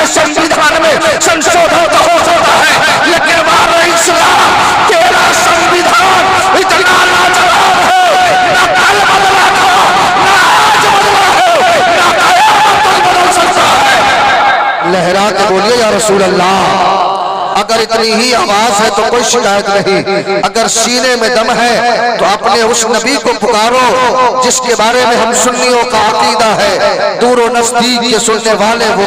के संविधान में संशोधन तो हो सकता है, लेकिन वारे इस्लाम तेरा संविधान इतना लाजवाब है, ना कल बदला था, ना आज बदला है, ना कयामत तक बदल सकता है। लहरा के बोलिए या रसूल अल्लाह। अगर इतनी ही आवाज है तो कोई शिकायत नहीं, अगर सीने में दम है तो अपने उस नबी को पुकारो जिसके बारे में हम सुन्नियों का अकीदा है, दूर नजदीक के सुनने वाले वो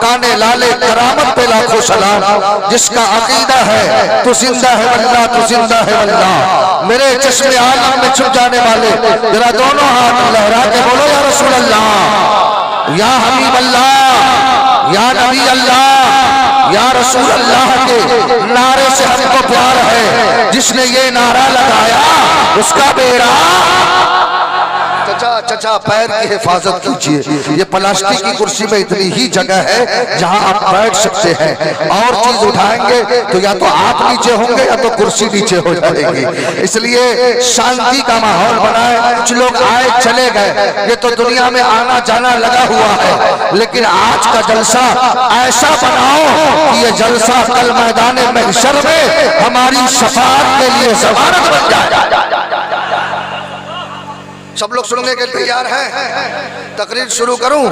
काने लाले करामत पे लाखों सलाम, जिसका अकीदा है तू जिंदा है वल्लाह, तू जिंदा है वल्लाह। मेरे चश्मे आलम में छुप जाने वाले जरा दोनों हाथ लहरा के बोलो या रसूल अल्लाह, या हबीब अल्लाह, या नबी अल्लाह, या रसूल अल्लाह के नारे से हमको प्यार है। जिसने ये नारा लगाया उसका बेड़ा। चचा पैर की हिफाजत कीजिए, ये प्लास्टिक की कुर्सी में इतनी ही जगह है जहां आप बैठ सकते हैं, और चीज उठाएंगे तो या तो आप नीचे होंगे या तो कुर्सी नीचे हो जाएगी। इसलिए शांति का माहौल बनाए। कुछ लोग आए चले गए, ये तो दुनिया में आना जाना लगा हुआ है, लेकिन आज का जलसा ऐसा बनाओ कि ये जलसा कल मैदान महशर में हमारी शफाअत के लिए ज़मानत बन जाए। सब लोग सुनने के तैयार हैं? तकरीर शुरू करूं?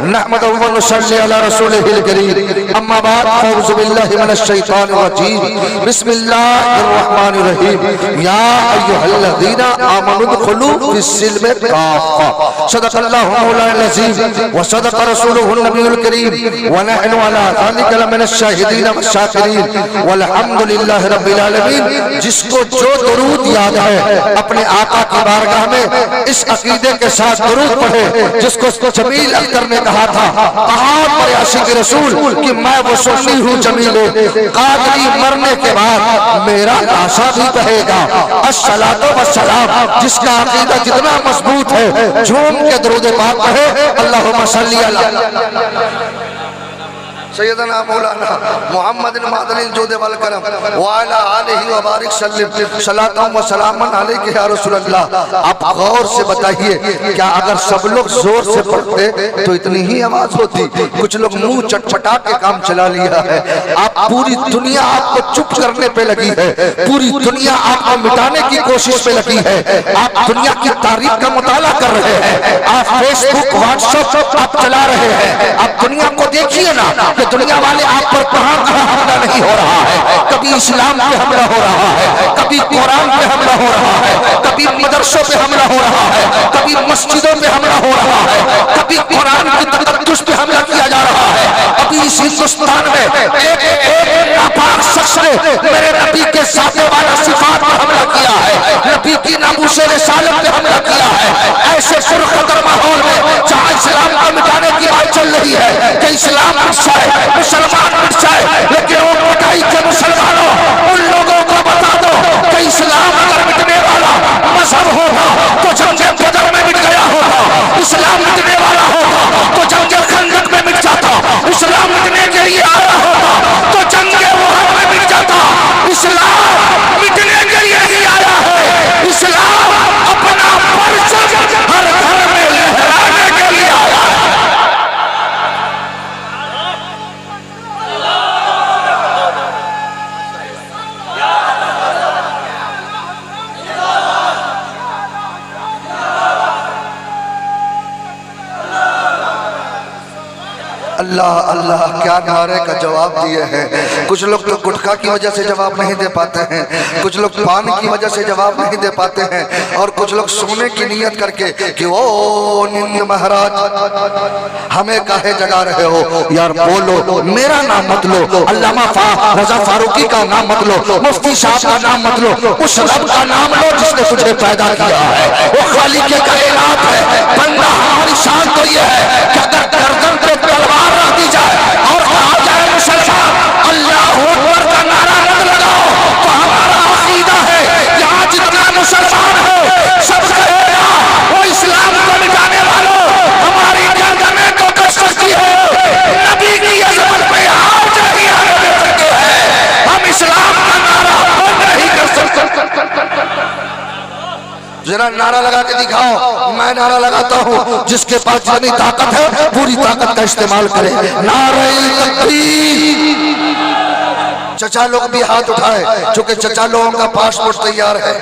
नहमदु व नसल्ली अला रसूलिहिल करीम, अम्मा बाद, अऊज़ु बिल्लाहि मिनश शैतानिर रजीम, बिस्मिल्लाहिर रहमानिर रहीम, या अय्युहल्लज़ीना आमनु दुखुलू फिस्सिल्मि काफ़ा, सदक़ल्लाहु मौलाना अज़ीम व सदक़ रसूलुहुन नबियुल करीम व नहनु अला ज़ालिका लमिनश शाहिदीन व शाकिरीन वल्हम्दुलिल्लाहि रब्बिल आलमीन। जिसको जो दुरूद याद है अपने आका की बारगाह में इस अकीदे के साथ दुरूद पढ़े, जिसको जमील अख्तर ने कहा था, कहा पर आशिक रसूल कि मैं वो सुन्नी हूँ जमीले, कादरी मरने के बाद मेरा आशा भी कहेगा अस्सलातु वस्सलाम। जिसका अकीदा जितना मजबूत है झूम के दुरूद पाक पढ़े, अल्लाहुम्मा सल्ली अला सैयदना मौलाना मोहम्मद मादनी जोदे वल करम व अला आलिहि व बारिक सल्लम सलातम व सलामन अलैहि या रसूल अल्लाह। आप गौर से बताइए, क्या अगर सब लोग जोर से पढ़ते तो इतनी ही आवाज होती? कुछ लोग मुंह चटपटा के काम चला लिया है। आप पूरी दुनिया आपको चुप करने पे लगी है, पूरी दुनिया आपको मिटाने की कोशिश पे लगी है। आप दुनिया की तारीफ का मुताला कर रहे हैं, आप फेसबुक व्हाट्सएप आप चला रहे हैं। आप दुनिया को देखिए ना कि दुनिया वाले आप पर कहां कहां हमला नहीं हो रहा है। कभी इस्लाम पे हमला हो रहा है, कभी कुरान पे हमला हो रहा है, कभी मदरसों पे हमला हो रहा है, कभी मस्जिदों पे हमला हो रहा है, कभी कुरान की तकद्दुस पे हमला किया जा रहा है। अभी इस हिंदुस्तान में एक नापाक शख्स ने मेरे नबी के साथे वाला सिफात पर हमला किया है, नबी की नामूस रिसालत पे हमला किया है। ऐसे सुरखतर माहौल में जहां इस्लाम को मिटाने की बात चल रही है कि इस्लाम मिट जाए, मुसलमान मिट जाए, लेकिन वो मिटाई के मुसलमानों उन लोगों को बता दो कि इस्लाम अगर मिटने वाला मजहब होगा तो जंगे बदर में मिट गया होगा। इस्लाम मिटने वाला होगा तो जंगे खंदक में मिट जाता। इस्लाम मिटने के लिए आया होगा तो जंगे वुहद में मिट जाता। इस्लाम मिटने के लिए ही आया है। इस्लाम अपना परचम हर घर में लहराने के लिए आया है। अल्लाह अल्लाह, क्या नारे का जवाब दिए हैं। कुछ लोग तो गुटखा की वजह से जवाब नहीं दे पाते हैं, कुछ लोग पान की वजह से जवाब नहीं दे पाते हैं, और कुछ लोग सोने की नियत करके कि ओ निंद महाराज हमें काहे जगा रहे हो। यार बोलो, मेरा नाम मत लो, अल्लामा रजा फारूकी का नाम मत लो, मुफ्ती साहब का नाम मत लो, उस रब का नाम लो जिसने तुझे पैदा किया है। वो खालिक के कायनात है। बंदा हमारी शान तो ये है कि अगर गर्दन पे तलवार रख दी जाए और कहा जाए मुसलमान अल्लाहू अकबर का नारा मत लगाओ, तो हमारा अकीदा है यहाँ जितना मुसलमान हो सब कहेगा वो इस्लाम को मिटाने वालों हमारी गर्दनें तो कस सकती है, नबी की अज़मत पे आज नहीं आने दे सकते हैं। हम इस्लाम का नारा बंद नहीं कर सकते। जरा नारा लगा के दिखाओ। मैं नारा लगाता हूँ, जिसके पास जितनी ताकत है पूरी ताकत का इस्तेमाल करे। नारे तकबीर। चचा लोग भी हाथ उठाए, क्योंकि चचा लोगों का पासपोर्ट तैयार है,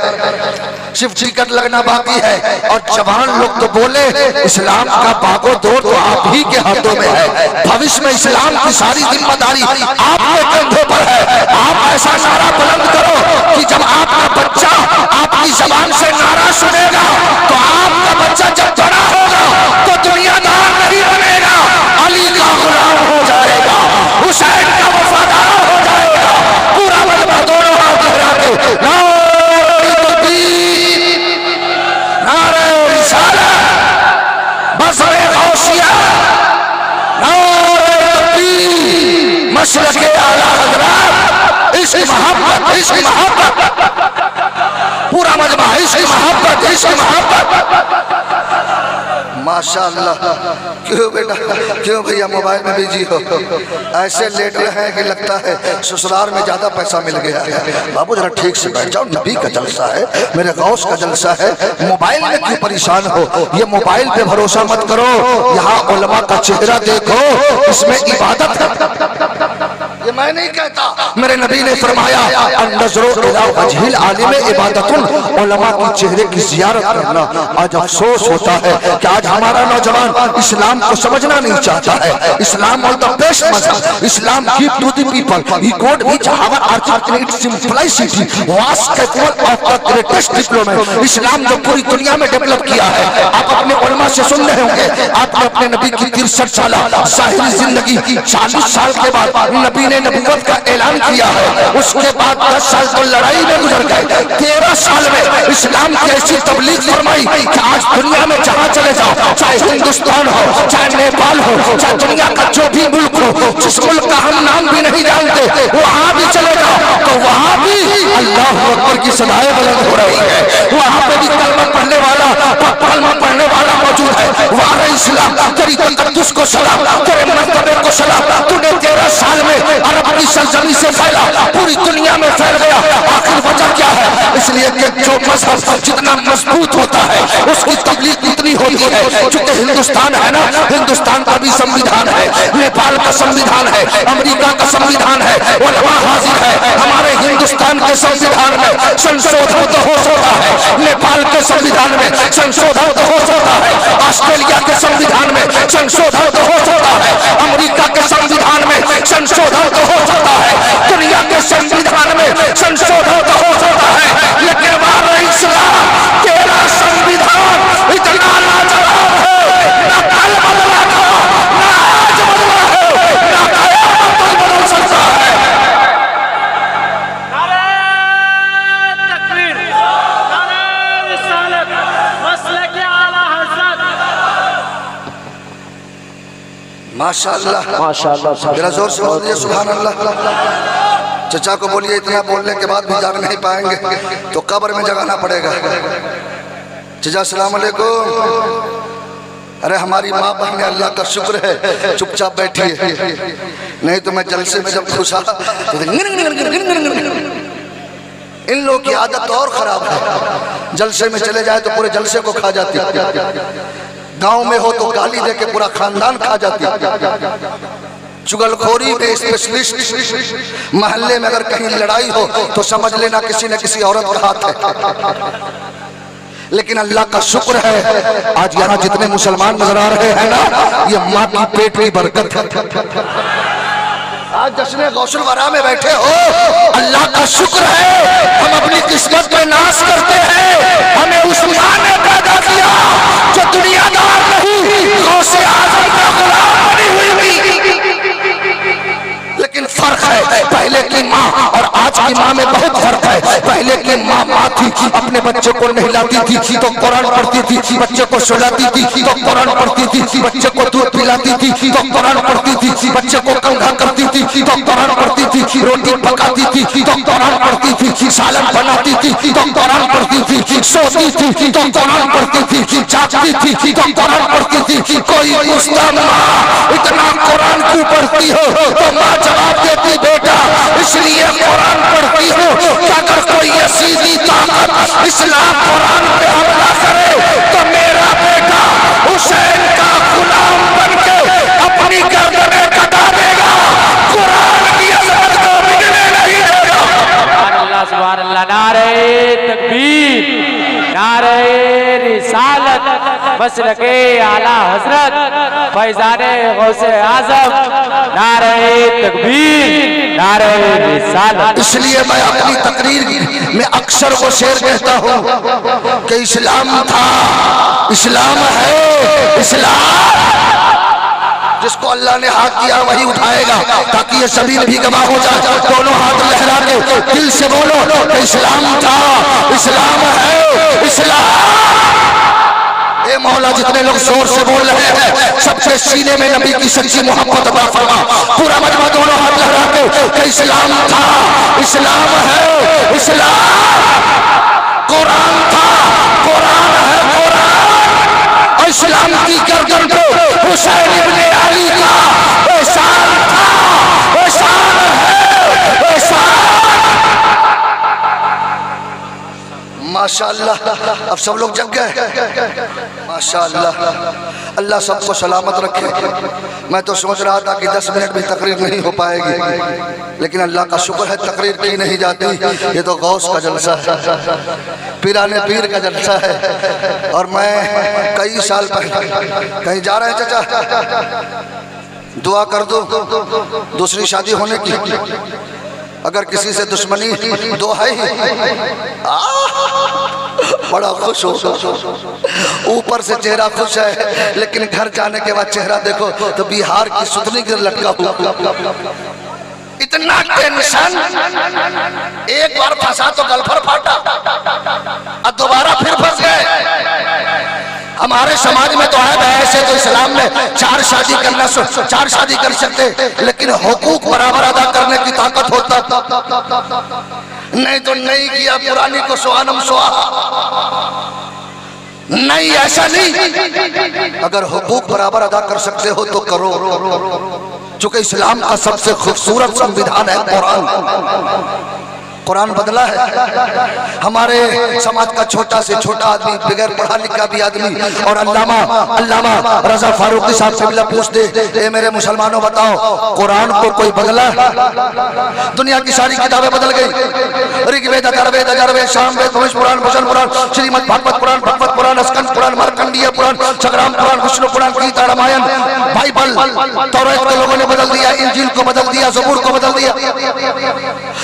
सिर्फ टिकट लगना बाकी है। और जवान लोग तो बोले इस्लाम का बागो दौर तो आप ही के हाथों में है। भविष्य में इस्लाम की सारी जिम्मेदारी आपके कंधों पर है। आप ऐसा नारा बुलंद करो कि जब आपका बच्चा आपकी जबान से नारा सुनेगा तो आपका बच्चा जब बड़ा होगा तो दुनियादार नहीं बनेगा, अली का गुलाम हो जाएगा, हुसैन का वफादार हो जाएगा। पूरा मजमा दोनों हाथ लगा के नारे तकबीर, नारे रिसालत, बसरे गौसिया, नारे तकबीर, मशरक़े आला हज़रात, इश्क़ मोहब्बत, इश्क़ मोहब्बत, पूरा मजमा इश्क़ मोहब्बत, इश्क़ मोहब्बत। माशाअल्लाह। क्यों बेटा, क्यों भैया मोबाइल में बिजी हो? ऐसे लेट रहे हैं कि लगता है ससुराल में ज्यादा पैसा मिल गया है। बाबू जरा ठीक से बैठ जाओ, नबी का जलसा है, मेरे गौस का जलसा है। मोबाइल में क्यों परेशान हो? ये मोबाइल पे भरोसा मत करो, यहाँ उलमा का चेहरा देखो, इसमें इबादत है। ये मैं नहीं कहता, मेरे नबी ने फरमाया अन-नज़्रु इला वजहिल आलिम इबादतुन, उलमा के चेहरे की ज़ियारत करना। आज अफसोस होता है कि आज हमारा नौजवान इस्लाम को समझना नहीं चाहता है। इस्लाम और द बेस्ट मजहब, Islam give to the people, he God which our articulate simplicity was capable of the greatest diplomat. Islam जो पूरी दुनिया में डेवलप किया है, आप अपने उलमा से सुन रहे होंगे। आपने अपने नबी की 63 साल ज़ाहिरी जिंदगी, 40 साल के बाद नबी ने नबूवत का ऐलान किया है। उसके बाद 10 साल तो लड़ाई में गुजर गए, 13 साल में इस्लाम की ऐसी तबलीग फरमाई कि आज दुनिया में जहाँ चले जाओ, चाहे हिंदुस्तान हो, चाहे नेपाल हो, चाहे दुनिया का जो भी मुल्क हो, जिस मुल्क का हम नाम भी नहीं जानते, वहाँ भी चले जाओ तो वहाँ भी अल्लाह अकबर की सदाएं बुलंद हो रही है। वहाँ पे भी कलमा पढ़ने वाला, कलमा पढ़ने वाला मौजूद है। वाह इस्लाम, तेरी तकद्दुस को सलाम, तेरे मर्तबे को सलाम। तूने 13 साल में अरब की सरजमी से फैला, पूरी दुनिया में फैल गया। आखिर वजह क्या है? इसलिए कि जो मजहब जितना मजबूत होता है उसकी तबलीग इतनी होती है। क्योंकि हिंदुस्तान है ना, हिंदुस्तान का भी संविधान है, नेपाल का संविधान है, अमेरिका का संविधान है, उलमा हाजिर है। हमारे हिंदुस्तान के संविधान में संशोधन तो हो सकता है, नेपाल के संविधान में संशोधन तो हो सकता है, ऑस्ट्रेलिया के संविधान में संशोधन तो हो सकता है, अमेरिका के संविधान में संशोधन तो हो सकता है, दुनिया के संविधान में संशोधन तो हो सकता है, लेकिन हमारा इस्लाम तेरा संविधान इतना लाजवाब है, ना कल बदला था, ना आज बदला है, ना कयामत तक बदल सकता है। नारे तकबीर, नारे रिसालत, मसलके आला हज़रत। माशाअल्लाह, माशाअल्लाह। मेरा जोर से बोलिए सुभान अल्लाह। चचा को बोलिए इतना बोलने के बाद भी जाग नहीं पाएंगे तो कब्र में जगाना पड़ेगा। चचा अस्सलाम वालेकुम। अरे हमारी माँ बहन, अल्लाह का शुक्र है चुपचाप बैठी है, नहीं तो मैं जलसे में जब घुसा तो इन लोगों की आदत और खराब है, जलसे में चले जाए तो पूरे जलसे को खा जाती, गांव में हो तो गाली दे के पूरा खानदान खा जाती। चुगलखोरी में स्पेशलिस्ट, मोहल्ले में अगर कहीं लड़ाई हो तो समझ लेना किसी न किसी औरत का हाथ है। लेकिन अल्लाह का शुक्र है आज यहाँ जितने मुसलमान नजर आ रहे हैं ना, ये माँ की पेट की बरकत है। आज जश्न गौसुल वरा में बैठे हो, अल्लाह का शुक्र है। हम अपनी किस्मत पे नाश करते हैं, हमें उस माँ ने पैदा किया जो दुनियादार नहीं, गौसे आज़म का गुलाम बनी हुई। लेकिन फर्क है, पहले की माँ और आज की माँ में बहुत फर्क है। पहले की माँ थी, अपने बच्चे को नहलाती थी तो कुरान पढ़ती थी, बच्चे को सुलाती थी तो कुरान पढ़ती थी, बच्चे को दूध पिलाती थी तो कुरान पढ़ती थी, बच्चे को कंघा करती थी तो कुरान पढ़ती थी, रोटी पकाती थी तो कुरान पढ़ती थी, सालन बनाती थी तो कुरान पढ़ती थी, सोती थी तो कुरान पढ़ती थी, जागती थी तो कुरान पढ़ती थी। कोई पूछता माँ इतना कुरान क्यों पढ़ती हो, तो माँ जवाब देती बेटा इसलिए कुरान पढ़ती हो कि अगर कोई सीधी ताकत इस्लाम कुरान पे हमला करे तो मेरा बेटा हुसैन का गुलाम बनके अपनी गर्दनें कटा देगा, कुरान की अज़मत को मिटने नहीं देगा। सुभान अल्लाह, नारे तकबीर, नारे रिसालत, मसलके आला हजरत फैजाने गौसे आजम, नारे तकबीर, नारे रिसालत। इसलिए मैं अपनी तकरीर में अक्सर वो शेर कहता हूँ कि इस्लाम था, इस्लाम है, इस्लाम जिसको अल्लाह ने हाथ दिया वही उठाएगा, ताकि ये सभी भी गवाह हो जाए। दोनों हाथ लहरा के दिल से बोलो कि इस्लाम था, इस्लाम है, इस्लाम। ए मौला, जितने लोग जोर से बोल रहे हैं सबके सीने में नबी की सच्ची मोहब्बत अता फरमा। पूरा मजमा दोनों हाथ लहरा के कि इस्लाम था, इस्लाम है, इस्लाम। कुरान था, कुरान है, कुरान। इस्लाम की गर्दन पे हुसैन इब्ने अली का एहसान था, एहसान है, एहसान। माशाअल्लाह, अब सब लोग जग गए। माशाअल्लाह, अल्लाह सबको सलामत रखे। मैं तो सोच रहा था कि 10 मिनट भी तकरीर नहीं हो पाएगी, लेकिन अल्लाह का शुक्र है तकरीर की नहीं जाती। ये तो गौस का जलसा है, पीराने पीर का जलसा है। और मैं कई साल पहले कहीं जा रहे हैं चाचा, दुआ कर दो दूसरी शादी होने की। अगर किसी से दुश्मनी दो है ही, बड़ा खुश हो, ऊपर से चेहरा खुश है, लेकिन घर जाने के बाद चेहरा देखो तो बिहार की सुतनी गिर लटका हुआ। इतना टेंशन, एक बार फंसा तो गलफर फाटा, अब दोबारा फिर फंस गए। हमारे समाज में तो है ऐसे तो इस्लाम में 4 शादी करना, 4 शादी कर सकते, लेकिन हुकूक बराबर अदा करने की ताकत होता। नहीं तो नहीं किया, पुरानी को सुहानम सुहा। नहीं, ऐसा नहीं। अगर हुकूक बराबर अदा कर सकते हो तो करो, चूंकि इस्लाम का सबसे खूबसूरत संविधान है कुरान। कुरान बदला है। हमारे समाज का छोटा से छोटा आदमी, बगैर पढ़ा लिखा भी आदमी, और अल्लामा रजा फारूकी साहब से पूछ दे, ए मेरे मुसलमानों बताओ कुरान को कोई बदला? दुनिया की सारी किताबें बदल गई। ऋग्वेद, अथर्ववेद, यजुर्वेद, सामवेद, पुराण, भूषण पुराण, श्रीमद् भागवत पुराण, भगवत पुराण, स्कंद पुराण, मार्कंडेय पुराण, संग्राम पुराण, विष्णु पुराण, गीता, रामायण, बाइबल, तौरात को लोगों ने बदल दिया, इंजील को बदल दिया, ज़बूर को बदल दिया।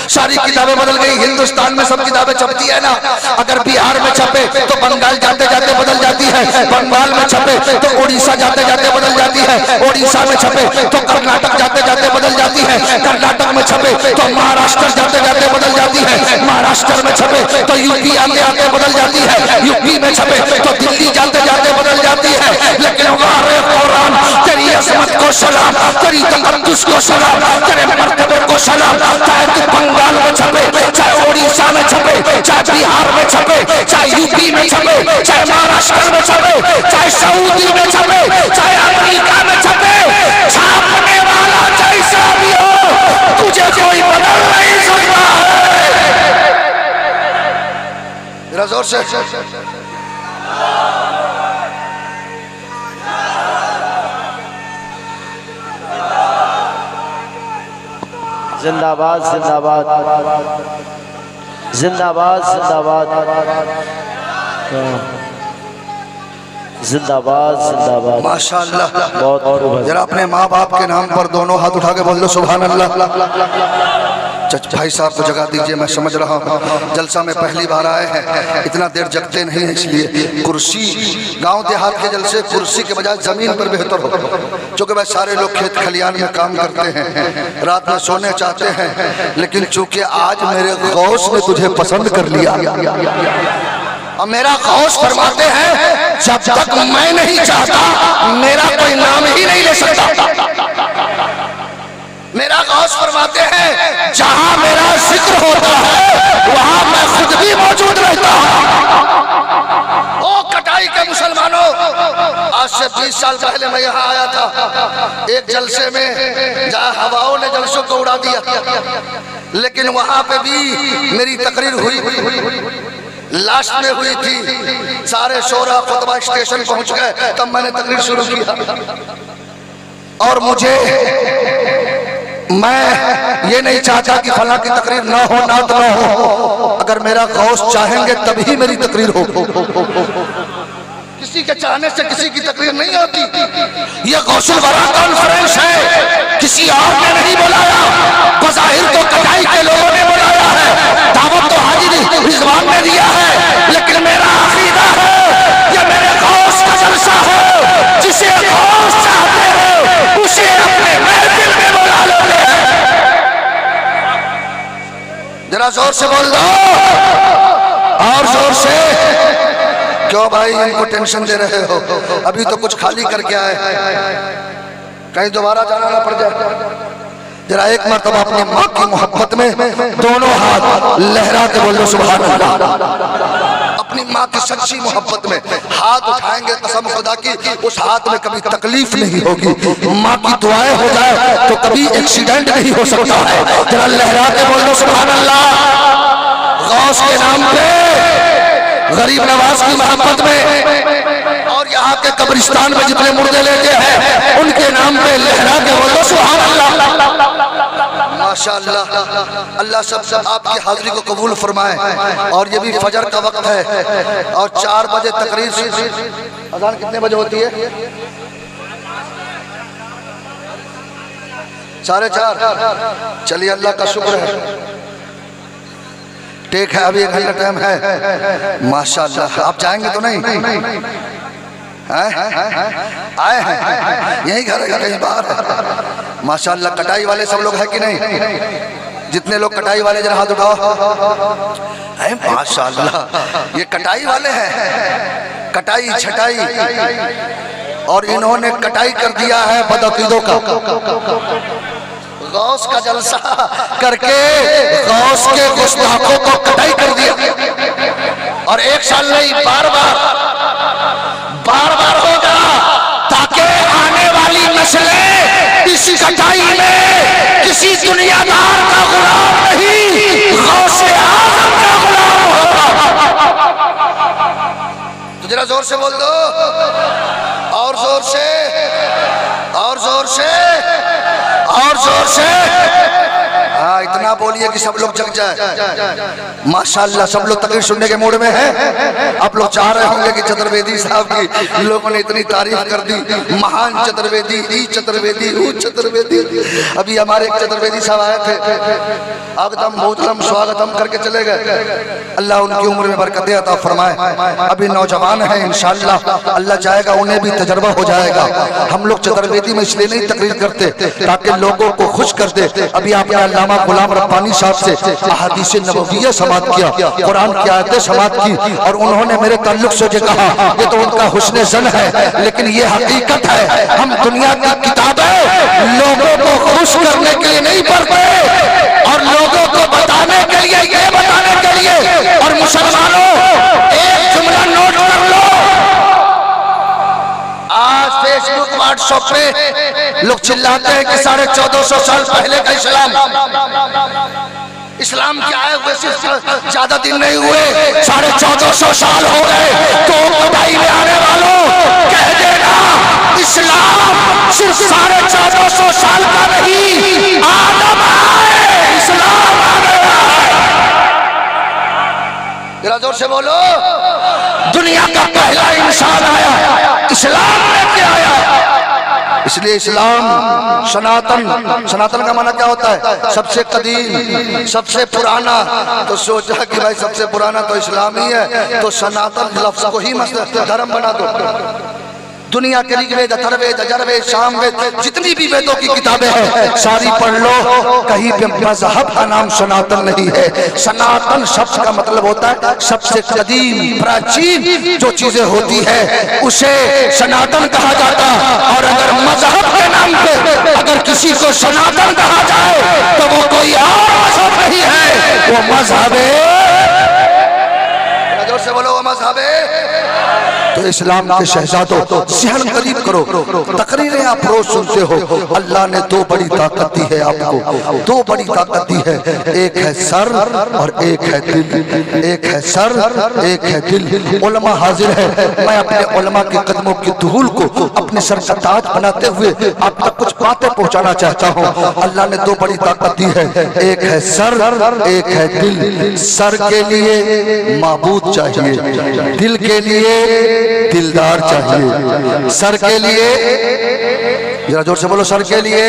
सारी किताबें बदल गई। हिंदुस्तान में सब किताबें छपती है ना, अगर बिहार में छपे तो बंगाल जाते जाते बदल जाती है, बंगाल में छपे तो उड़ीसा जाते जाते बदल जाती है, उड़ीसा में छपे तो कर्नाटक जाते जाते बदल जाती है, कर्नाटक में छपे तो महाराष्ट्र जाते जाते बदल जाती है, महाराष्ट्र में छपे तो यूपी आते आते बदल जाती है, यूपी में छपे तो दिल्ली जाते जाते बदल जाती है। लेकिन हमारे कुरान तेरी अज़मत को सलाम, तेरी तक़द्दुस को सलाम, तेरे मर्तबे को सलाम। चाहे तू बंगाल में छपे, चाहे उड़ीसा में छपे, चाहे बिहार में छपे, चाहे यूपी में छपे, चाहे महाराष्ट्र में छपे, चाहे सऊदी में छपे, चाहे अमेरिका में छपे, छापने वाला जैसा भी हो तुझे कोई बदल नहीं सकता है। जरा जोर से जिंदाबाद, जिंदाबाद, जिंदाबाद, जिंदाबाद, जिंदाबाद, जिंदाबाद। माशाअल्लाह। बहुत जरा अपने माँ बाप के नाम पर दोनों हाथ उठा के बोल दो सुभान अल्लाह। भाई साहब को जगा दीजिए, मैं समझ रहा हूँ जलसा में पहली बार आए हैं, इतना देर जगते नहीं है, इसलिए कुर्सी, गांव देहात के जलसे कुर्सी के बजाय जमीन पर बेहतर हो, क्योंकि वह सारे लोग खेत खलियान में काम करते हैं, रात में सोने चाहते हैं, लेकिन चूंकि आज मेरे गौस ने तुझे पसंद कर लिया, और मेरा गौस फरमाते हैं जब तक मैं नहीं चाहता मेरा कोई नाम ही नहीं ले सकता। मेरा गौस फरमाते हैं जहां मेरा जिक्र होता है वहां मैं खुद भी मौजूद रहता हूं। ओ कटाई के मुसलमानों, आज से 20 साल पहले मैं यहाँ आया था एक जलसे में, जहाँ हवाओं ने जलसों को उड़ा दिया, लेकिन वहां पे भी मेरी तकरीर हुई, लास्ट में हुई थी, सारे शोरा खुतबा स्टेशन पहुंच गए, तब मैंने तकरीर शुरू किया। और मैं ये नहीं चाहता कि फला की तकरीर ना हो, नात ना हो। अगर मेरा गौस चाहेंगे तभी मेरी तकरीर हो। किसी के चाहने से किसी की तकरीर नहीं होती। यह गौसुल वरा कॉन्फ्रेंस है, किसी और ने नहीं बुलाया। बज़ाहिर तो कटाई के लोगों ने बुलाया है, दावत तो हाजी रिजवान ने दिया है, लेकिन मेरा अकीदा है ये मेरे गौस का जलसा है। जिसे गौस चाहते हैं उसे अपने महफिल में बुला लेते हैं। जरा जोर से बोल दो, और जोर से। क्यों भाई इनको टेंशन दे रहे हो? अभी तो कुछ खाली करके आए, कहीं दोबारा जाना ना पड़ जाए। जरा एक मरतबा अपनी माँ की मोहब्बत में दोनों हाथ लहरा के बोल दो सुभान अल्लाह। अपनी माँ की सच्ची मोहब्बत में हाथ उठाएंगे, कसम खुदा की उस हाथ में कभी तकलीफ नहीं होगी। माँ की दुआएं हो जाए तो कभी एक्सीडेंट नहीं हो सकता है। जरा लहरा के बोल दो सुभान अल्लाह। गौस के नाम पे, गरीब नवाज की मोहब्बत में, और यहाँ के कब्रिस्तान में जितने मुर्दे लेके हैं उनके नाम पे लहरा के बोलो सुभान अल्लाह। माशाअल्लाह, अल्लाह सब आपकी हाजिरी को कबूल फरमाए। और ये भी फजर का वक्त है और 4 बजे तकरीर। अजान कितने बजे होती है? 4:30। चलिए, अल्लाह का शुक्र है, ठीक है, अभी 1 घंटा टाइम है। माशाअल्लाह, आप जाएंगे तो नहीं? आए हैं, यही घर है, कहीं बाहर है? माशाअल्लाह, कटाई वाले सब लोग हैं कि नहीं? जितने लोग कटाई वाले जरा हाथ उठाओ। माशाअल्लाह, ये कटाई वाले हैं, कटाई छटाई, और इन्होंने कटाई कर दिया है बदअकीदों का। गौस का जलसा करके गौस के गुस्ताखों को कटाई कर दिया। और एक साल नहीं, बार बार होगा, ताकि आने वाली नस्लें इस कटाई में किसी दुनियादार का गुलाम नहीं, गौसे आज़म का गुलाम होगा। तो जरा जोर से बोल दो, और जोर से, और जोर से, और जोर से। हाँ, इतना बोलिए कि सब लोग जग जाए। माशाअल्लाह, सब लोग तकरीर सुनने के मूड में हैं। आप लोग चाह रहे होंगे कि चतुर्वेदी साहब की लोगों ने इतनी तारीफ कर दी, महान चतुर्वेदी, ई चतुर्वेदी, ऊ चतुर्वेदी। अभी हमारे एक चतुर्वेदी साहब आए थे, आगतम भूतलम स्वागतम करके चले गए। अल्लाह उनकी उम्र में बरकत अता फरमाए। अभी नौजवान है, इंशाअल्लाह अल्लाह चाहेगा उन्हें भी तजर्बा हो जाएगा। हम लोग चतुर्वेदी में इसलिए नहीं तकरीर करते ताकि लोगों को खुश कर दे। अभी आपने अल्लामा गुलाम रब्बानी साहब से अहादीस नबविय्या समाअत किया, कुरान की आयतें समाअत की, और उन्होंने मेरे ताल्लुक से जो कहा ये तो उनका हुस्न ज़न है, लेकिन ये हकीकत है। हम दुनिया की किताबें लोगों को खुश करने के लिए नहीं पढ़ते, और लोगों को बताने के लिए, ये बताने के लिए। और मुसलमानों, एक जुमला नोट कर लो, आज फेसबुक व्हाट्सएप पे लोग चिल्लाते हैं कि 1450 साल पहले का इस्लाम क्या है? वैसे ज्यादा दिन नहीं हुए, 1450 साल हो गए। तो कटाई में आने वालों, कह देना इस्लाम सिर्फ 1450 साल का नहीं, आदम आए, इस्लाम आ गया। जरा जोर से बोलो, दुनिया का पहला इंसान आया, इस्लाम लेके आया। इसलिए इस्लाम सनातन, सनातन का माना क्या होता है? सबसे कदीम, सबसे पुराना। तो सोचा कि भाई सबसे पुराना तो इस्लाम ही है, तो सनातन लफ्ज को ही धर्म बना दो। दुनिया के ऋग्वेद, अथर्ववेद, यजुर्वेद, सामवेद, जितनी भी वेदों की किताबें हैं सारी पढ़ लो, कहीं पे मजहब का नाम सनातन नहीं है। सनातन शब्द का मतलब होता है सबसे कदीम, प्राचीन जो चीजें होती है उसे सनातन कहा जाता। और अगर मजहब के नाम पे अगर किसी को सनातन कहा जाए तो वो कोई और मजहब नहीं है, वो मजहब है। जोर से बोलो, वो मजहब है। तो इस्लाम के शहजादों ज़हन करीब करो, तकरीरें आप रोज सुनते हो। अल्लाह ने दो बड़ी ताकत दी है आपको, दो बड़ी ताकत दी है, एक है सर और एक है दिल। एक है सर, एक है दिल। उलमा हाजिर है, मैं अपने उलमा के कदमों की धूल को अपने सर का ताज बनाते हुए आप तक कुछ बातें पहुंचाना चाहता हूँ। अल्लाह ने दो बड़ी ताकत दी है, एक है सर, एक है दिल। सर के लिए माबूद चाहिए, दिल के लिए दिलदार चाहिए। सर के लिए, जरा जोर से बोलो, सर के लिए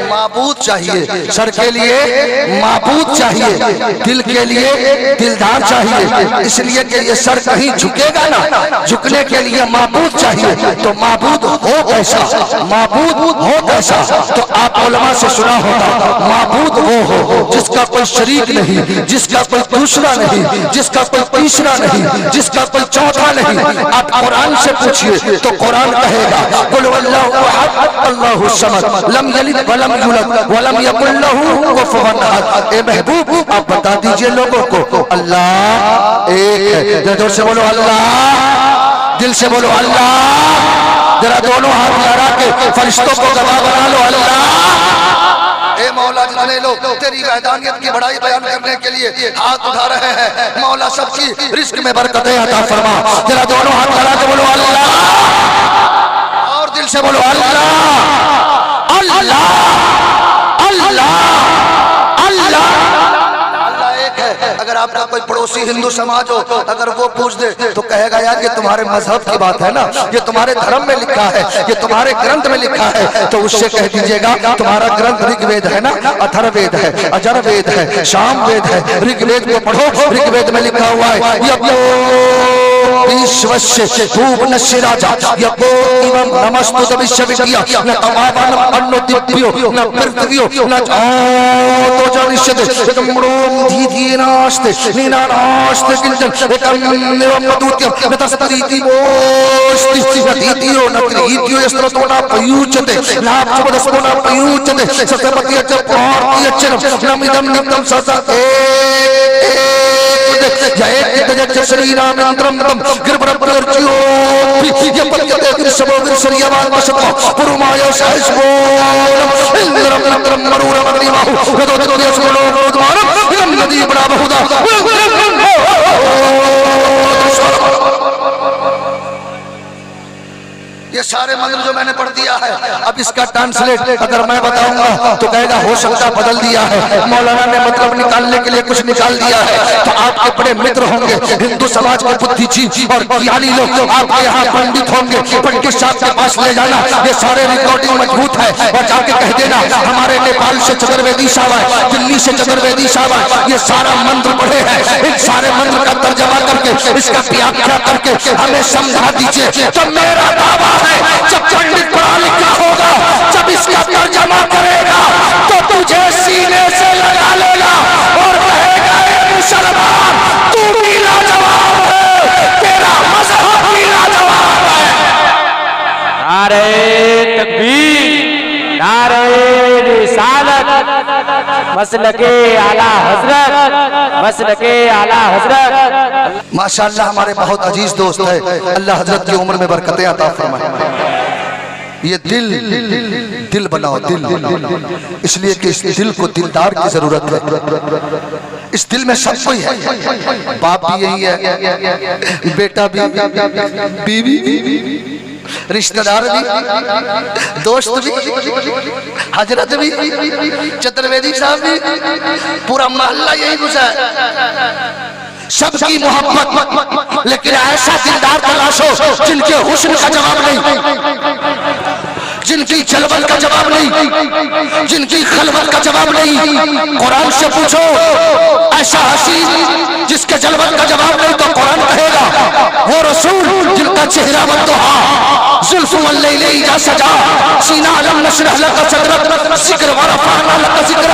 माबूद चाहिए, सर के लिए माबूद चाहिए, दिल के लिए दिलदार चाहिए। इसलिए कि ये सर कहीं झुकेगा ना, झुकने के लिए माबूद चाहिए। तो माबूद हो कैसा, माबूद हो कैसा? तो आप उलमा से सुना होगा, माबूद वो हो जिसका कोई शरीक नहीं, जिसका कोई दूसरा नहीं, जिसका कोई तीसरा नहीं, जिसका कोई चौथा नहीं। आप कुरान से पूछिए तो कुरान कहेगा, कुल वल्लाहु अहद अल्लाहु समद लम यलिद वलम वलम यकुल लहू कुफुवन अहद। ए महबूब, आप बता दीजिए लोगों को, अल्लाह एक है। जरा जोर से बोलो अल्लाह, दिल से बोलो अल्लाह, जरा दोनों हाथ लगा के फरिश्तों को गवाह बना लो, अल्लाह। ए मौला, जितने लोग तेरी वहदानियत की बड़ाई बयान करने के लिए हाथ उठा रहे हैं, मौला सबकी रिस्क में बरकतें अता फरमा। जरा दोनों हाथ लगा के बोलो अल्लाह, और दिल से बोलो अल्लाह, अल्लाह, अल्लाह, अल्लाह एक है। अगर आपका कोई पड़ोसी हिंदू समाज हो, अगर वो पूछ दे तो कहेगा यार ये तुम्हारे मजहब की बात है ना, ये तुम्हारे धर्म में लिखा है, ये तुम्हारे ग्रंथ में लिखा है। तो उससे कह दीजिएगा तुम्हारा ग्रंथ ऋग्वेद है ना, अथर्ववेद है, अजरवेद है, सामवेद है। ऋग्वेद को पढ़ो, ऋग्वेद में लिखा हुआ है विश्वस्य भुवनस्य राजा यको इवं नमस्तुत विश्वविद्या न तमावनम अन्नोदिप्यो न पृथ्व्यो न तो जनिष्यते एकम्रोम धीधीनास्ते नीनानास्ते किंचन एकमेवं मधुत्यं न तस्तरीति मोस्ति न धीधियो न त्रिहित्यो यस्त्रतो न पयुच्यते नापचपदस्तो न पयुच्यते सत्यपत्यच प्रार्त्यच नमिदं नित्यं सतते जय श्री राम इंद्रम गिरप्रपर्च्यो यपत्यते विरसवो विरसरियवान वसतो पुरुमाय सहस्वो इंद्रम इंद्रम मरुरमग्निमाहु गदो देशलो द्वारम इदं नदी बड़ा बहुधा। ये सारे मंत्र जो मैंने पढ़ दिया है, अब इसका ट्रांसलेट अगर मैं बताऊंगा तो कहेगा हो सकता बदल दिया है, मौलाना ने मतलब निकालने के लिए कुछ निकाल दिया है। तो आपके बड़े मित्र होंगे हिंदू समाज के बुद्धिजीवी और ज्ञानी लोग, आपके यहाँ पंडित होंगे, पंडित साहब के पास ले जाना, ये सारे रिकॉर्डिंग मजबूत है, और जाके कह देना हमारे नेपाल से चतुर्वेदी साहब है, दिल्ली से चतुर्वेदी साहब है, ये सारा मंत्र पढ़े हैं, इन सारे मंत्र का तर्जमा करके इसका व्याख्या करके हमें समझा दीजिए। तो मेरा दावा है जब पंडित पढ़ा लिखा होगा, जब इसका तर्जमा करेगा तो तुझे सीने से लगा लेगा और कहेगा ए मुसलमान तू भी लाजवाब है, तेरा मजहब भी लाजवाब है। नारे तकबीर, नारे रिसालत, मसलके आला हजरत, मसलके आला हजरत। माशाअल्लाह हमारे बहुत अजीज दोस्त है, अल्लाह हजरत की उम्र में बरकतें अता फरमाए। ये दिल बनाओ, दिल, इसलिए कि इस दिल को दिलदार की जरूरत है। इस दिल में सब कोई है, बाप भी यही है, बेटा भी, बीवी भी, रिश्तेदार भी, दोस्त भी, हजरत भी, चतुर्वेदी साहब भी, पूरा मोहल्ला यही घुसा है। सबकी मोहब्बत, लेकिन ऐसा दिलदार तलाशो जिनके हुस्न का जवाब नहीं, जिनकी जलवत का जवाब नहीं, जिनकी खलवत का जवाब नहीं। कुरान से पूछो ऐसा हसीन जिसके जलवत का जवाब नहीं, तो कुरान कहेगा वो रसूल जिनका चेहरा बददुहा जुल्फ वल्लैली इज़ा सजा सीना अलम नशरह लक सदरक जिक्र व रफअना लक जिक्र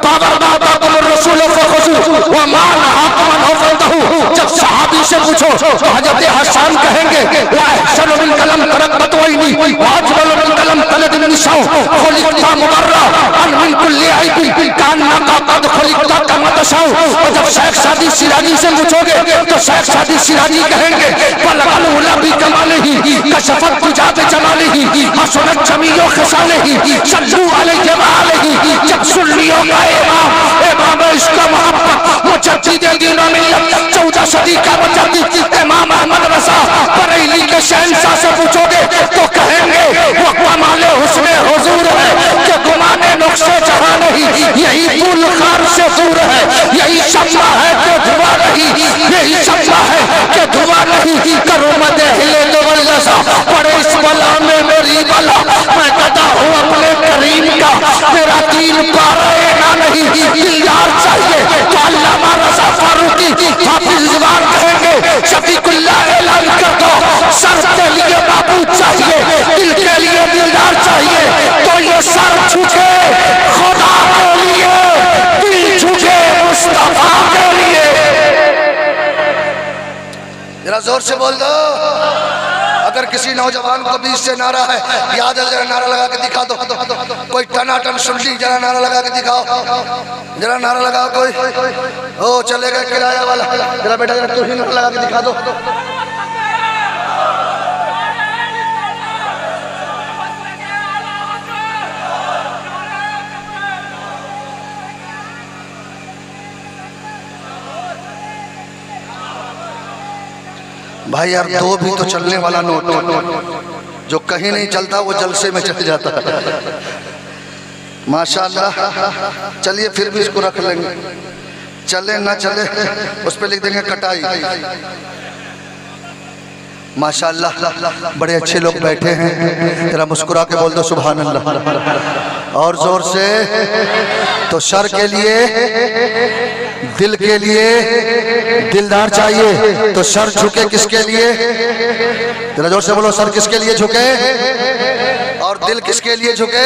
बाबर बाबा रसूल फखुजू व मा नहाकुम अन फदहू। जब सहाबी से पूछो तो हजरत हसन कहेंगे वा अहसनु मिन कलम तरक बतवैनी व अजमल मिन कलम तलद निसाउ खुलिक़ता मुबर्रा अन मिन कुल्ली ऐबी कान्ना का कद खुलिक़ता कमा दशाओं। और जब शेख सादी सिराजी से पूछोगे तो शेख सादी सिराजी कहेंगे बलगल उला भी कमालिही कशफत तुजाब जमालिही हसनत जमीओ खसालिही सल्लू अलैहि व आलिही। जब सुन लियो का इमाम इश्क मोहब्बत मुजद्दिद दीन व मिल्लत 14 सदी का मुजद्दिद इमाम अहमद रज़ा बरेली के शहंशाह से पूछोगे तो कहेंगे वो कमाले हुस्ने हुजूर है कि गुमाने नुक्से जहां नहीं। यही पुल खार से दूर है, यही शम्मा है कि धुआं नहीं, यही शम्मा है कि धुआं नहीं। करो मदे हिले तो वल्लसा पड़े इस बला में मेरी बला। मैं कहता हूँ अपने करीम का मेरा दीन पारे ना नहीं। दिलदार चाहिए तो अल्लामा रज़ा फारूकी हाफिज़ ज़ुबान कहेंगे शफीकुल्लाह ऐलान कर दो। सर के लिए बाबू चाहिए, दिल के लिए दिलदार चाहिए। तो ये सर झुके खुदा के लिए, दिल झुके मुस्तफा के लिए। जरा जोर से बोल दो। अगर किसी नौजवान को बीच से नारा है याद है, जरा नारा लगा के दिखा दो। कोई टनाटन सुन ली, जरा नारा लगा के दिखाओ, जरा नारा लगाओ कोई। ओ चलेगा किराया वाला, जरा बेटा जरा तू ही नारा लगा के दिखा दो। भाई यार दो भी तो चलने वाला नोट, जो कहीं नहीं चलता वो जलसे में चल जाता है। माशाल्लाह। चलिए फिर भी इसको रख लेंगे, चले ना चले उस पर लिख देंगे कटाई। माशाल्लाह बड़े अच्छे लोग बैठे हैं। तेरा मुस्कुरा के बोल दो सुभान अल्लाह और जोर से। तो सर के लिए, दिल के लिए दिलदार चाहिए। तो सर झुके किसके लिए? जरा जोर से बोलो, सर किसके लिए झुके और दिल किसके लिए झुके?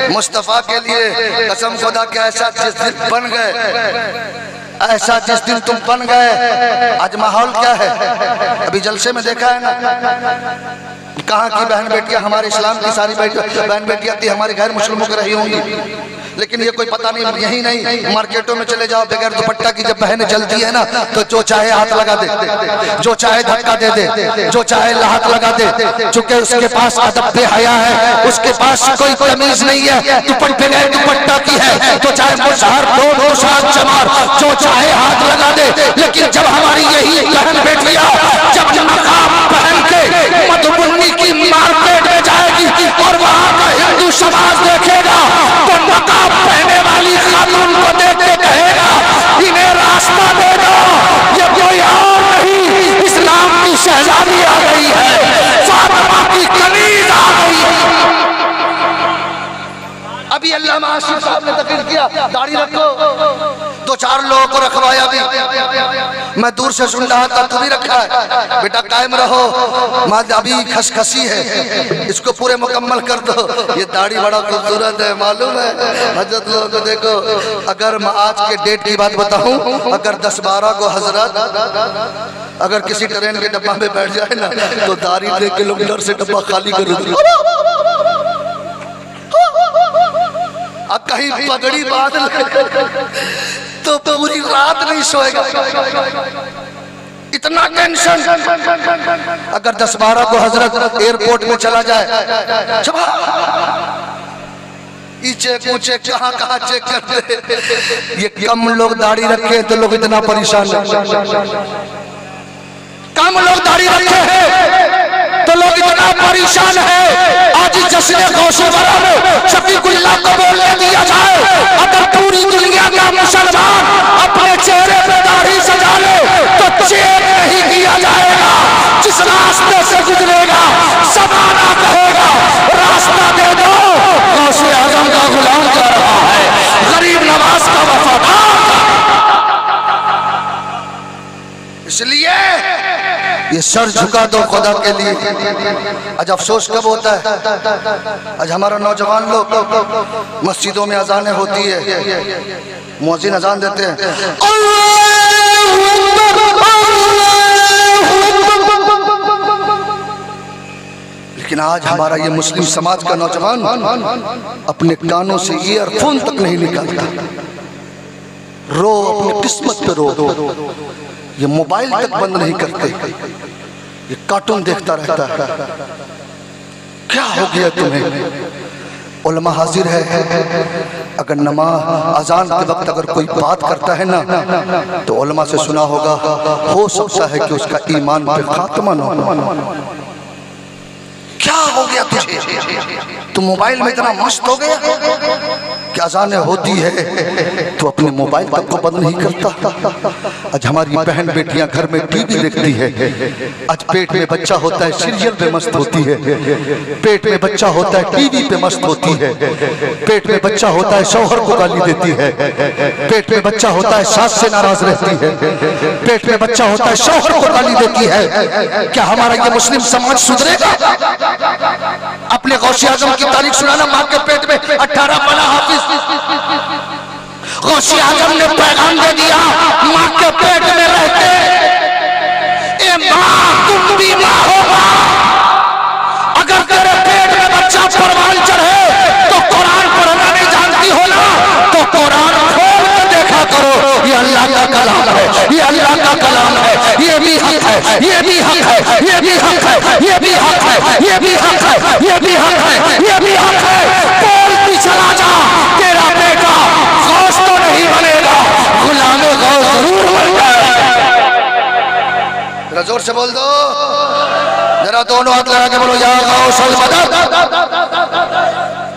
मुस्तफा के लिए। कसम खुदा के ऐसा जिस दिन बन गए, ऐसा जिस दिन तुम बन गए। आज माहौल क्या है? अभी जलसे में देखा है ना, कहाँ की बहन बेटियां, हमारे इस्लाम की सारी बहन बेटियां थी, हमारे गैर मुस्लिमों की रही होंगी। लेकिन ये कोई पता नहीं, यही नहीं मार्केटों में चले जाओ बगैर दुपट्टा की जब बहनें जलती है ना तो जो चाहे हाथ लगा दे, जो चाहे धक्का दे दे, जो चाहे हाथ लगा दे। चूंकि उसके पास अदब बेहया है, उसके पास कोई तमीज नहीं है, दुपट्टे बगैर दुपट्टा की है तो चाहे मुशहर दो मुशार चमार जो चाहे हाथ लगा दे। लेकिन जब हमारी यही बहन बेटियां जब नकाब पहन के मधुबनी की मार्केट में जाएगी और वहां का हिंदू समाज देखेगा तो नकाब पहने वाली खातून को देख के कहेगा इन्हें रास्ता दे दो, ये कोई और नहीं इस्लाम की शहजादी आ गई है, फातिमा की कनीज आ गई है। अभी अल्लामा आशिफ साहब ने तकरीर किया दाढ़ी रखो, दो चार लोगों को रखवाया भी। मैं दूर से सुन रहा था, तू भी रखा है बेटा, कायम रहो। माँ अभी खसखसी है, इसको पूरे मुकम्मल कर दो। ये दाढ़ी बड़ा खूबसूरत है, मालूम है हजरत लोगों को। देखो अगर मैं आज के डेट की बात बताऊं, अगर 10-12 को हजरत अगर किसी ट्रेन के डब्बा में बैठ जाए ना तो दाढ़ी देख के लोग डर से डब्बा खाली कर देते। अब कहीं पगड़ी बांध तो पूरी रात नहीं सोएगा, इतना टेंशन। अगर 10-12 को हजरत एयरपोर्ट में चला जाए, चेक कहाँ कहाँ चेक करते। ये कम लोग दाढ़ी रखे तो लोग इतना परेशान है, कम लोग दाढ़ी रखे हैं तो लोग इतना परेशान है। आज जश्न गौसे वरा में शफीकुल्लाह को बोलने दिया जाए, अगर पूरी दुनिया का मुसलमान अपने चेहरे पे दाढ़ी सजा ले तो चेक नहीं किया जाएगा। जिस रास्ते से गुजरेगा ज़माना कहेगा रास्ता दे दो। गौसे आज़म का गुलाम कर रहा है, गरीब नवाज का वफादार। इसलिए ये सर झुका दो खुदा के लिए। आज अफसोस कब होता है, आज हमारा नौजवान लोग मस्जिदों में अजानें होती है, मुअज्जिन अजान देते हैं लेकिन आज हमारा ये मुस्लिम समाज का नौजवान अपने कानों से ईयरफोन तक नहीं निकालता। रो, अपनी किस्मत पे रो। ये मोबाइल तक बंद नहीं करते, ये कार्टून देखता रहता है। क्या हो गया तुम्हें? उलमा हाजिर है, अगर नमाज अजान के वक्त अगर कोई बात करता है ना तो उलमा से सुना होगा, हो सकता है कि उसका ईमान पे खात्मा न हो। क्या हो गया तुझे? तुम मोबाइल में इतना मस्त हो गया कि अजानें होती है तो अपने मोबाइल तक को बंद नहीं करता। आज हमारी बहन बेटियां घर में टीवी देखती है, आज पेट में बच्चा होता है सीरियल पे मस्त होती है, पेट में बच्चा होता है टीवी पे मस्त होती है, पेट में बच्चा होता है शौहर को गाली देती है, पेट में बच्चा होता है सास से नाराज रहती है, पेट में बच्चा होता है शौहर को गाली देती है। क्या हमारा ये मुस्लिम समाज सुधरेगा? अपने गौसे आजम की तारीख सुनाना, माँ के पेट में 18 बना हाफिज। गौसे आजम ने पैगाम दे दिया माँ के पेट में रहते, ए माँ तुम भी माँ होगा। अगर तेरे पेट में बच्चा परवान चढ़े तो कुरान पढ़ना नहीं जानती हो ना, तो कुरान खोल के देखा करो। ये अल्लाह का कलाम है, ये अल्लाह का कलाम है, ये भी हक है, ये भी हक है, ये भी हक है, ये भी हक है, ये भी हक है, ये भी हक है, ये भी हक है। बोलती चला जा, तेरा बेटा गौस तो नहीं बनेगा, गुलाम गौस जरूर बन जाएगा। जरा जोर से बोल दो, जरा दोनों हाथ लगा के बोलो या गौसल मदद।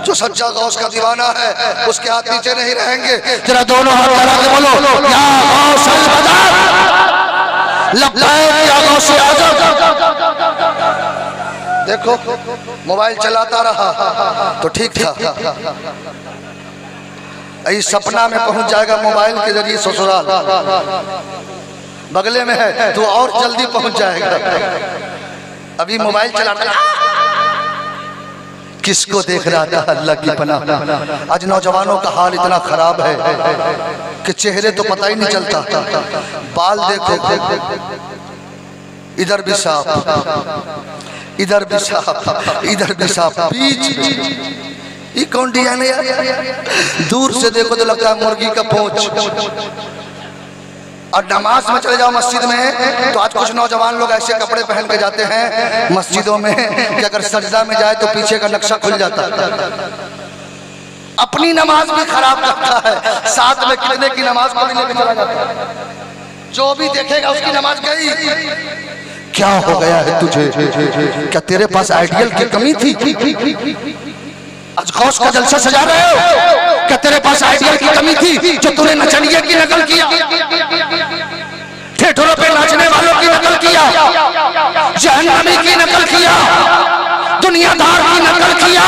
जो सच्चा गौस का दीवाना है उसके हाथ नीचे नहीं रहेंगे। जरा दोनों हाथ लगा के बोलो या गौसल मदद, लब्बैक या गौसे आजम। देखो मोबाइल चलाता रहा तो ठीक था, इस सपना में पहुंच जाएगा मोबाइल के जरिए ससुराल, बगले में है तो और जल्दी पहुंच जाएगा। अभी मोबाइल चलाता किसको देख रहा था? अल्लाह की पनाह। आज नौजवानों का हाल इतना खराब है कि चेहरे तो पता ही नहीं चलता, बाल देखो इधर भी साफ, इधर भी साफ, इधर भी साफ, बीच ये कौन डिजाइन है यार? दूर से देखो तो लगता है मुर्गी का पूंछ। और नमाज में चले जाओ मस्जिद में तो आज कुछ नौजवान लोग ऐसे कपड़े पहन के जाते हैं मस्जिदों में कि अगर सजदा में जाए तो पीछे का नक्शा खुल जाता है। अपनी नमाज भी खराब करता है, साथ में कितने की नमाज को भी लेके चला जाता है। जो भी देखेगा उसकी नमाज गई। क्या हो गया है तुझे? क्या तेरे पास आइडियल की कमी थी? आज गौस का जलसा सजा रहे हो? क्या तेरे पास आइडियल की कमी थी जो तूने नचनिया की नकल किया, थिएटरों पे नाचने वालों की नकल किया, जहन्नमी की नकल किया, दुनियादार की नकल किया?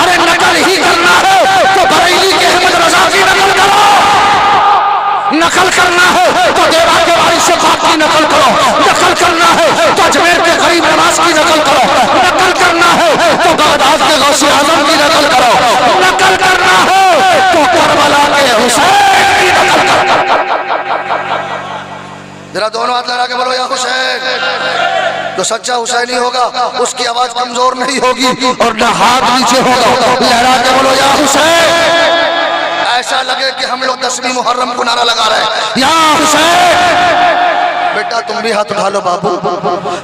अरे नकल ही करना है तो बरेली के अहमद रजा की नकल करो, नकल करना है तो देवा के वारिस से बात की नकल करो, नकल करना है तो अजमेर के गरीब नवाज की नकल करो, नकल करना है तो बगदाद के गौसे आजम की नकल करो, नकल करना है तो करबला के हुसैन की नकल करो। जरा दोनों हाथ लगा के बोलो या हुसैन। जो सच्चा हुसैनी होगा उसकी आवाज कमजोर नहीं होगी और ना हाथ नीचे होगा, लहरा के बोलो या हुसैन। ऐसा लगे कि हम लोग 10वीं मुहर्रम को नारा लगा रहे हैं या हुसैन। बेटा तुम भी हाथ उठा लो बाबू,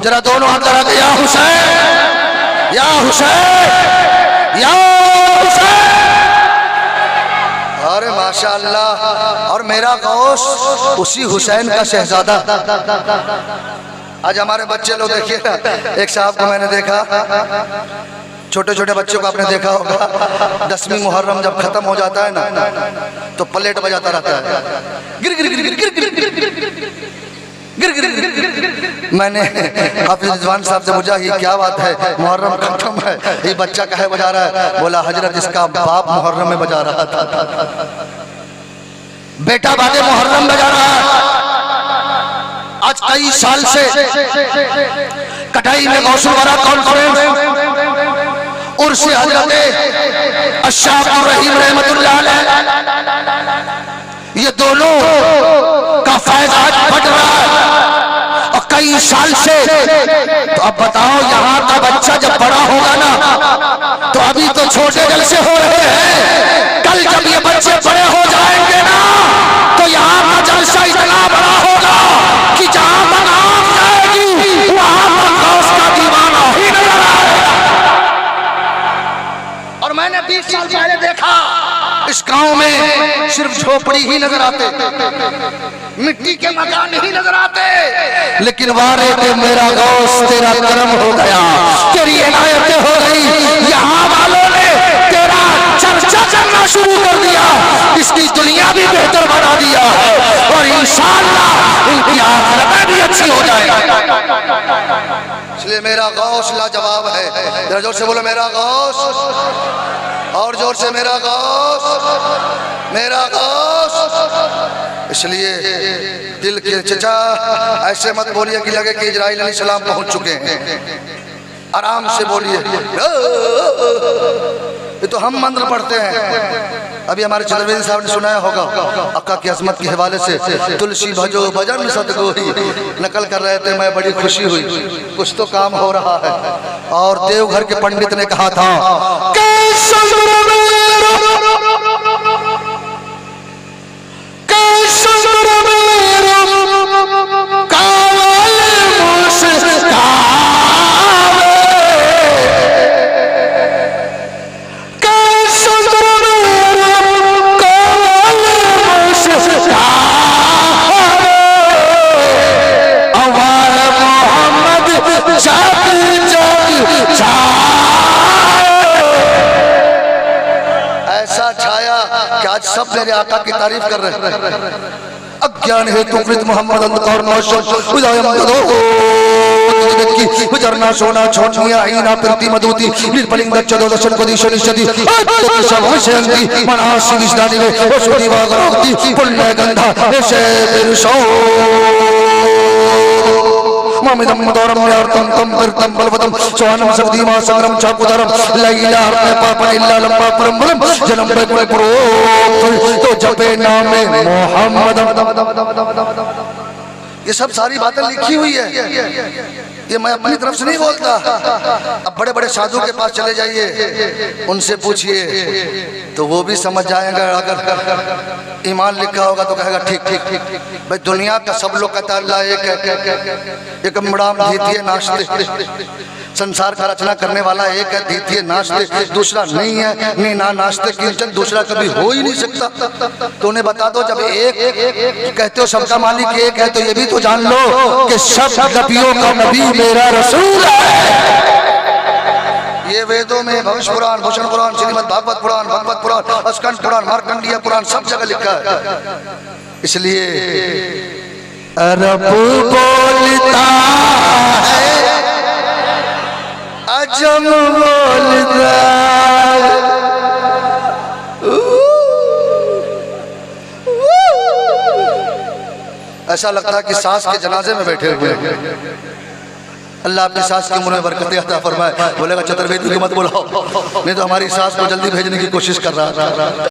जरा दोनों हाथ लगा के या हुसैन, या हुसैन, या हुसैन। अरे माशाअल्लाह। और मेरा गौस उसी हुसैन का शहजादा। आज हमारे बच्चे लोग देखिए ना, एक साहब को मैंने देखा, छोटे छोटे बच्चों को आपने देखा होगा, 10वीं मुहर्रम जब खत्म हो जाता है ना तो प्लेट बजाता रहता है, गिर गिर गिर गिर गिर गिर गिर गिर गिर गिर। मैंने हाफिज रिजवान साहब से पूछा ये क्या बात है, मुहर्रम खत्म है, ये बच्चा काहे बजा रहा है? बोला हजरत इसका बाप मुहर्रम में बजा रहा था, बेटा बादे मुहर्रम बजा रहा है। आज कई साल से कटाई में गौसुल वरा कॉन्फ्रेंस उर्स हजरत अशाकुर रहीम रहमतुल्लाह अलैह, ये दोनों का फैज़ आज बढ़ रहा है और कई साल से। तो अब बताओ यहाँ का बच्चा जब बड़ा होगा ना तो अभी तो छोटे जलसे हो रहे हैं, कल जब ये बच्चे बड़े हो जाएंगे ना तो यहाँ इस गांव में सिर्फ झोपड़ी ही नजर आते, मिट्टी के मकान ही नजर आते, लेकिन वारे पे मेरा गौस तेरा करम हो गया, तेरी इनायत हो गई। यहाँ वालों ने तेरा चर्चा करना शुरू कर दिया, इसकी दुनिया भी बेहतर बना दिया है और इंशाअल्लाह इनकी आखिरत भी अच्छी हो जाएगी। इसलिए मेरा गौस लाजवाब है। जरा जोर से बोलो मेरा गौस, और जोर से मेरा गौस, मेरा गौस। इसलिए दिल के चचा ऐसे मत बोलिए कि लगे कि इजराइल अलैहिस्सलाम पहुंच चुके हैं, आराम से बोलिए। ये तो हम मंत्र पढ़ते हैं। अभी हमारे चतुर्वेदी साहब ने सुनाया होगा अक्का की अजमत के हवाले से, तुलसी भजो भजन सतगोरी नकल कर रहे थे, मैं बड़ी खुशी हुई, कुछ तो काम हो रहा है। और देवघर के पंडित ने कहा था आज सब मेरे आका की तारीफ कर रहे हैं। अज्ञान है तो कृत मोहम्मद अंधकार नौशद उदायम दो की विचरना सोना छोड़निया आईना प्रति मधुति निर्पलिंग दक्षदो दर्शन को दिशा निशति तो सब शांति मनासी विस्तारी में वसुदी वागरती पुण्य गंधा निशे बिरसो मामिदम मदोरम यार्तम तम परतम बलवतम स्वानम सब्दीमा संग्रम चाकुदरम लैला हरने पापन इल्ला लंबा परमबलम जन्म पे कोई प्रो तो जपे नामे मोहम्मद। ये सब सारी बातें लिखी हुई है, ये मैं अपनी तरफ से नहीं बोलता। अब बड़े बड़े साधु के पास चले जाइए, उनसे पूछिए तो वो भी समझ जाएगा। अगर ईमान लिखा होगा तो कहेगा ठीक ठीक ठीक। भाई दुनिया का सब लोग कहता है अल्लाह एक है, एक मड़ाम धीतिए नाचते, संसार का रचना करने वाला एक है, धीतिए नाचते, दूसरा नहीं है, नहीं ना नाचते कीर्तन, दूसरा कभी हो ही नहीं सकता। तो उन्हें बता दो जब एक कहते हो सबका मालिक एक है, तो ये भी तो जान लो कि सब नबियों का नबी मेरा रसूल है। ये वेदों में भविष्य पुराण, भूषण पुराण, श्रीमद् भागवत पुराण, भगवत पुराण, स्कंद पुराण, मार्कंडेय पुराण सब जगह लिखा है। इसलिए अरब बोलता है, अजम बोलता है, ऐसा लगता है कि सास के जनाजे में बैठे हुए हैं। अल्लाह अपनी सास के मुंह में बरकत अता फरमाए। बोलेगा चतुर्वेदी को मत बुलाओ, नहीं तो हमारी सास को जल्दी भेजने की कोशिश कर रहा है।